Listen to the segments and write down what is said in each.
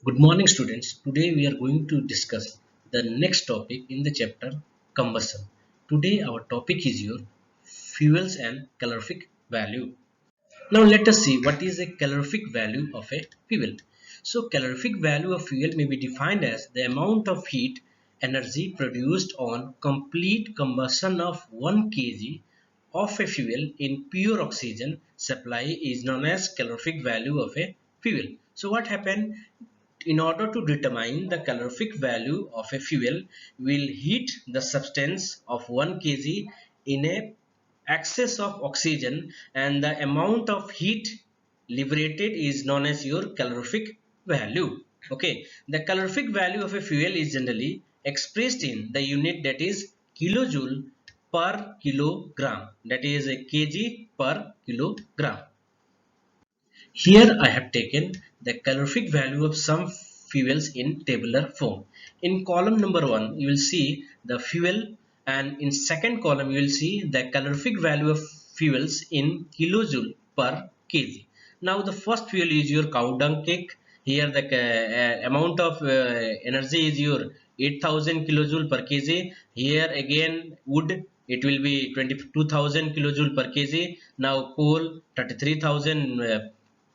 Good morning, students. Today we are going to discuss the next topic in the chapter combustion. Today our topic is your fuels and calorific value. Now let us see what is a calorific value of a fuel. So calorific value of fuel may be defined as the amount of heat energy produced on complete combustion of 1 kg of a fuel in pure oxygen supply is known as calorific value of a fuel. So what happened? In order to determine the calorific value of a fuel, we'll heat the substance of 1 kg in a excess of oxygen, and the amount of heat liberated is known as your calorific value. Okay, the calorific value of a fuel is generally expressed in the unit, that is kilojoule per kilogram, that is a kg per kilogram. Here I have taken the calorific value of some fuels in tabular form. In column number 1 you will see the fuel, and in second column you will see the calorific value of fuels in kilojoule per kg. Now the first fuel is your cow dung cake. Here the amount of energy is your 8000 kilojoule per kg. Here again wood, it will be 22,000 kilojoule per kg. Now coal 33,000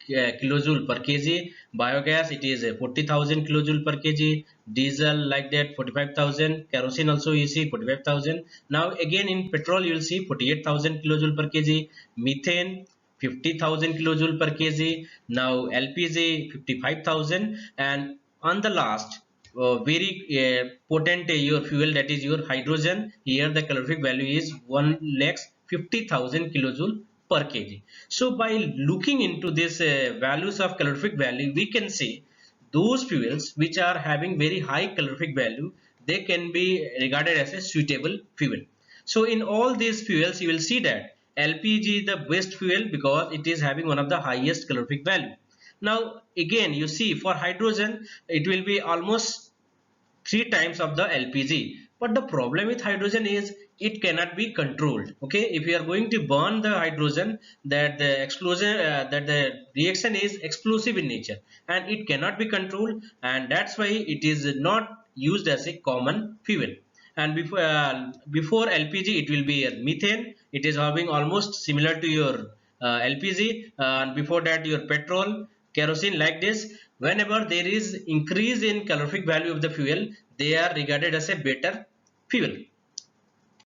kilojoule per kg. Biogas, it is 40,000 kilojoule per kg. Diesel like that 45,000. Kerosene also you see 45,000. Now again in petrol you will see 48,000 kilojoule per kg. Methane 50,000 kilojoule per kg. Now LPG 55,000. And on the last very potent your fuel, that is your hydrogen. Here the calorific value is 1,50,000 kilojoule per kg. So by looking into this values of calorific value, we can say those fuels which are having very high calorific value, they can be regarded as a suitable fuel. So in all these fuels you will see that LPG is the best fuel because it is having one of the highest calorific value. Now again you see for hydrogen it will be almost 3 times of the LPG. But the problem with hydrogen is it cannot be controlled. Okay, if you are going to burn the hydrogen, that the explosion, that the reaction is explosive in nature, and it cannot be controlled, and that's why it is not used as a common fuel. And before LPG, it will be methane. It is having almost similar to your LPG, and before that your petrol, kerosene, like this. Whenever there is increase in calorific value of the fuel, they are regarded as a better fuel.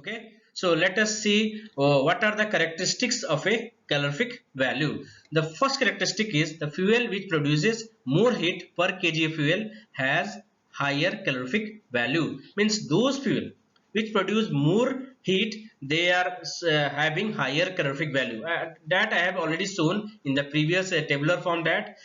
Okay, so let us see what are the characteristics of a calorific value. The first characteristic is the fuel which produces more heat per kg of fuel has higher calorific value. Means those fuel which produce more heat, they are having higher calorific value. That I have already shown in the previous tabular form, that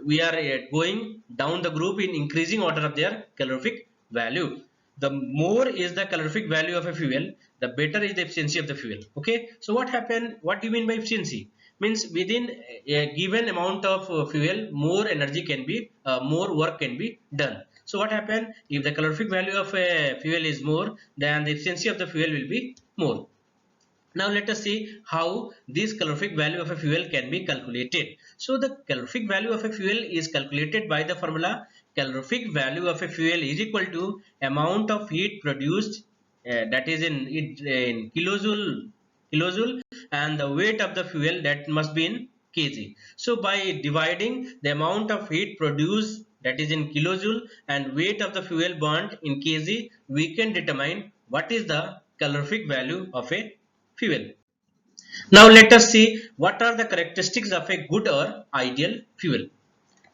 we are going down the group in increasing order of their calorific value. The more is the calorific value of a fuel, the better is the efficiency of the fuel. Okay, so what happened, what do you mean by efficiency? Means within a given amount of fuel, more energy can be more work can be done. So what happened, if the calorific value of a fuel is more, then the efficiency of the fuel will be more. Now let us see how this calorific value of a fuel can be calculated. So the calorific value of a fuel is calculated by the formula calorific value of a fuel is equal to amount of heat produced, that is in kilojoule, and the weight of the fuel, that must be in kg. So by dividing the amount of heat produced, that is in kilojoule, and weight of the fuel burnt in kg, we can determine what is the calorific value of a fuel. Now let us see what are the characteristics of a good or ideal fuel.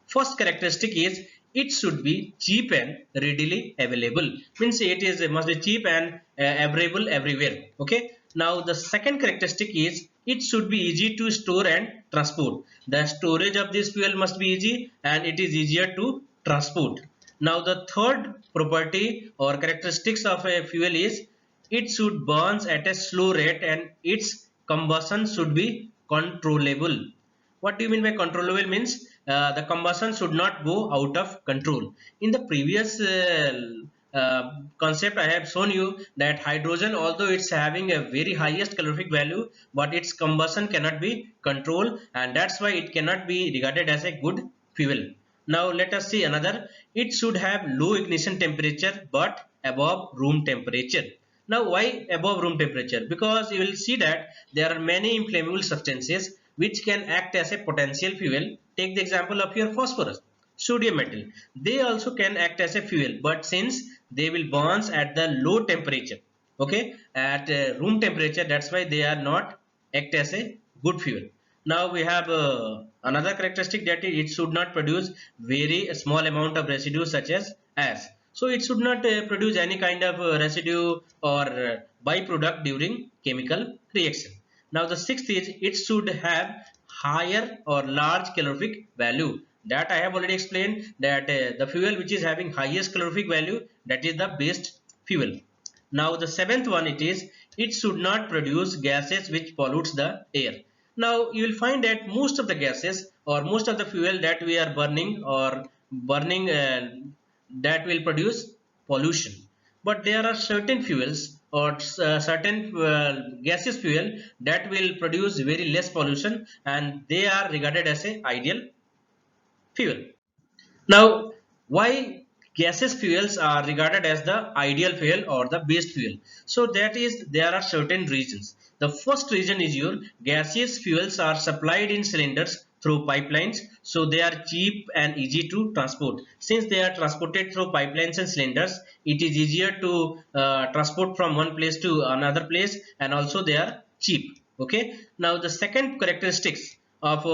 First characteristic is it should be cheap and readily available. Means it is must be cheap and available everywhere. Okay. Now the second characteristic is it should be easy to store and transport. The storage of this fuel must be easy and it is easier to transport. Now the third property or characteristics of a fuel is it should burns at a slow rate and its combustion should be controllable. What do you mean by controllable? Means the combustion should not go out of control. In the previous concept I have shown you that hydrogen, although it's having a very highest calorific value, but its combustion cannot be controlled, and that's why it cannot be regarded as a good fuel. Now let us see another. It should have low ignition temperature but above room temperature. Now why above room temperature? Because you will see that there are many inflammable substances which can act as a potential fuel. Take the example of your phosphorus, sodium metal. They also can act as a fuel, but since they will burn at the low temperature, okay, at room temperature, that's why they are not act as a good fuel. Now we have another characteristic, that it should not produce very small amount of residue such as ash. So it should not produce any kind of residue or byproduct during chemical reaction. Now the sixth is, it should have higher or large calorific value. That I have already explained, that the fuel which is having highest calorific value, that is the best fuel. Now the seventh one, it should not produce gases which pollutes the air. Now you will find that most of the gases or most of the fuel that we are burning or burning that will produce pollution. But there are certain fuels or certain gaseous fuel that will produce very less pollution, and they are regarded as a ideal fuel. Now, why gaseous fuels are regarded as the ideal fuel or the best fuel? So that is, there are certain reasons. The first reason is, your gaseous fuels are supplied in cylinders through pipelines, so they are cheap and easy to transport. Since they are transported through pipelines and cylinders, it is easier to transport from one place to another place, and also they are cheap. Okay. Now the second characteristics of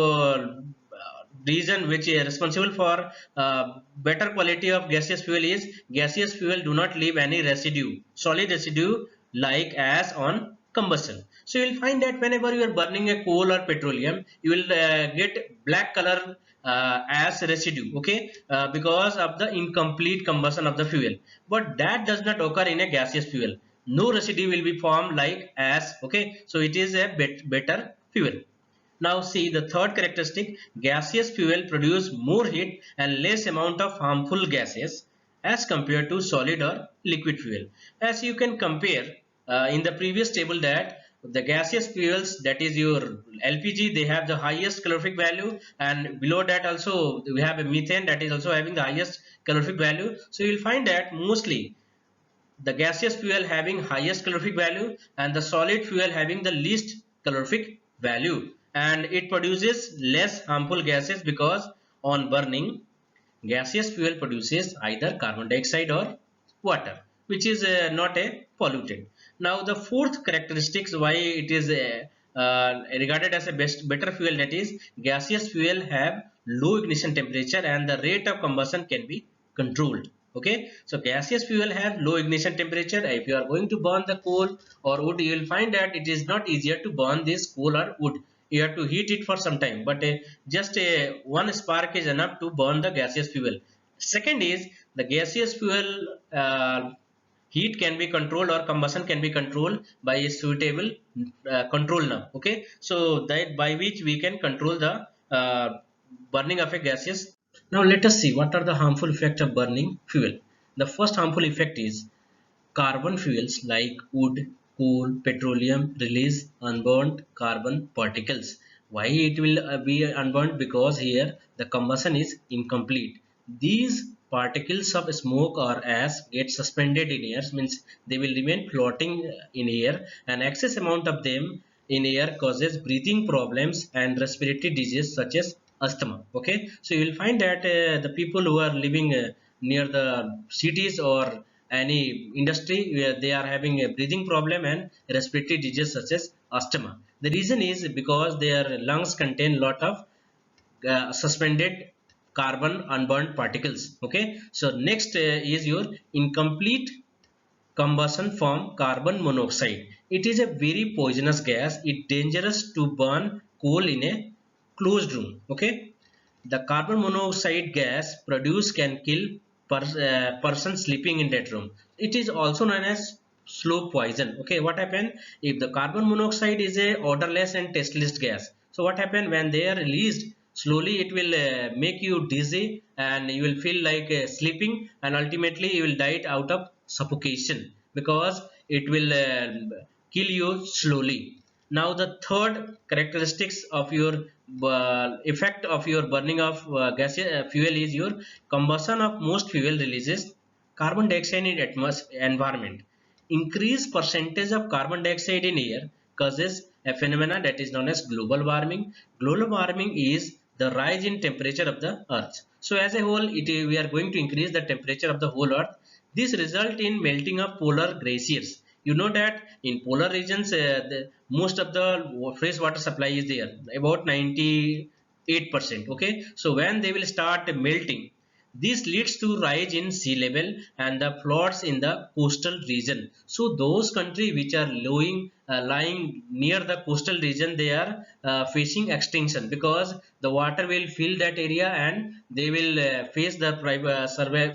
reason which is responsible for better quality of gaseous fuel is, gaseous fuel do not leave any residue, solid residue, like ash on combustion. So you will find that whenever you are burning a coal or petroleum, you will get black color ash residue, okay, because of the incomplete combustion of the fuel. But that does not occur in a gaseous fuel. No residue will be formed like ash, okay. So it is a better fuel. Now see the third characteristic, gaseous fuel produce more heat and less amount of harmful gases as compared to solid or liquid fuel. As you can compare in the previous table, that the gaseous fuels, that is your LPG, they have the highest calorific value, and below that also we have a methane that is also having the highest calorific value. So you will find that mostly the gaseous fuel having highest calorific value and the solid fuel having the least calorific value, and it produces less harmful gases because on burning, gaseous fuel produces either carbon dioxide or water, which is not a pollutant. Now the fourth characteristics why it is regarded as a better fuel, that is, gaseous fuel have low ignition temperature and the rate of combustion can be controlled. Okay, so gaseous fuel have low ignition temperature. If you are going to burn the coal or wood, you will find that it is not easier to burn this coal or wood. You have to heat it for some time, but just one spark is enough to burn the gaseous fuel. Second is, the gaseous fuel heat can be controlled or combustion can be controlled by a suitable control knob. Okay, so that by which we can control the burning of a gaseous. Now let us see what are the harmful effects of burning fuel. The first harmful effect is, carbon fuels like wood, coal, petroleum release unburnt carbon particles. Why it will be unburnt? Because here the combustion is incomplete. These particles of smoke or ash get suspended in air, means they will remain floating in air, and excess amount of them in air causes breathing problems and respiratory disease such as asthma. Okay, so you will find that the people who are living near the cities or any industry where they are having a breathing problem and respiratory disease such as asthma. The reason is because their lungs contain lot of suspended carbon unburned particles. Okay, so next is your incomplete combustion from carbon monoxide. It is a very poisonous gas. It dangerous to burn coal in a closed room. Okay, the carbon monoxide gas produced can kill person sleeping in that room. It is also known as slow poison. Okay, what happen if the carbon monoxide is a odorless and tasteless gas? So what happen when they are released? Slowly it will make you dizzy and you will feel like sleeping, and ultimately you will die out of suffocation because it will kill you slowly. Now the third characteristics of your effect of your burning of fuel is your combustion of most fuel releases carbon dioxide in environment. Increased percentage of carbon dioxide in air causes a phenomena that is known as global warming. Global warming is the rise in temperature of the earth. So as a whole, we are going to increase the temperature of the whole earth. This result in melting of polar glaciers. You know that in polar regions, most of the fresh water supply is there, about 98%. Okay, so when they will start melting, this leads to rise in sea level and the floods in the coastal region. So those countries which are lying near the coastal region, they are facing extinction because the water will fill that area and they will face the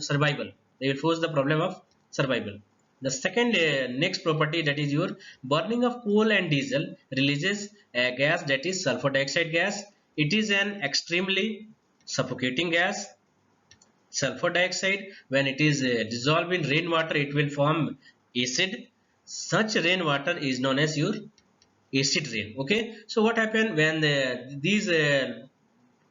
survival. They will face the problem of survival. The second next property, that is your burning of coal and diesel releases a gas that is sulfur dioxide gas. It is an extremely suffocating gas. Sulfur dioxide, when it is dissolved in rainwater, it will form acid. Such rainwater is known as your acid rain. Okay, so what happens when these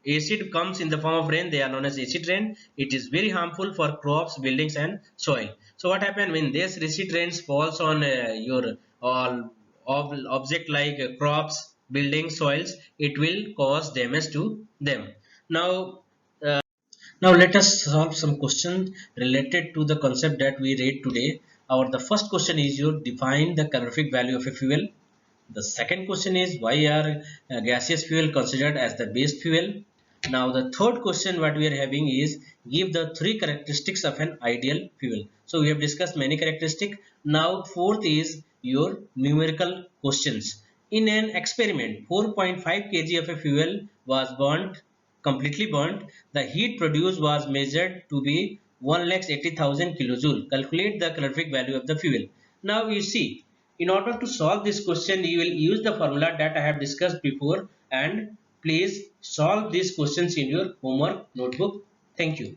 acid comes in the form of rain? They are known as acid rain. It is very harmful for crops, buildings and soil. So what happens when this acid rains falls on your all object like crops, buildings, soils? It will cause damage to them. Now now let us solve some questions related to the concept that we read today. Our the first question is, you define the calorific value of a fuel. The second question is, why are gaseous fuel considered as the best fuel? Now the third question what we are having is, give the three characteristics of an ideal fuel. So we have discussed many characteristics. Now fourth is your numerical questions. In an experiment, 4.5 kg of a fuel was burnt, completely burnt. The heat produced was measured to be 1,80,000 kilojoule. Calculate the calorific value of the fuel. Now you see, in order to solve this question, you will use the formula that I have discussed before, and please solve these questions in your homework notebook. Thank you.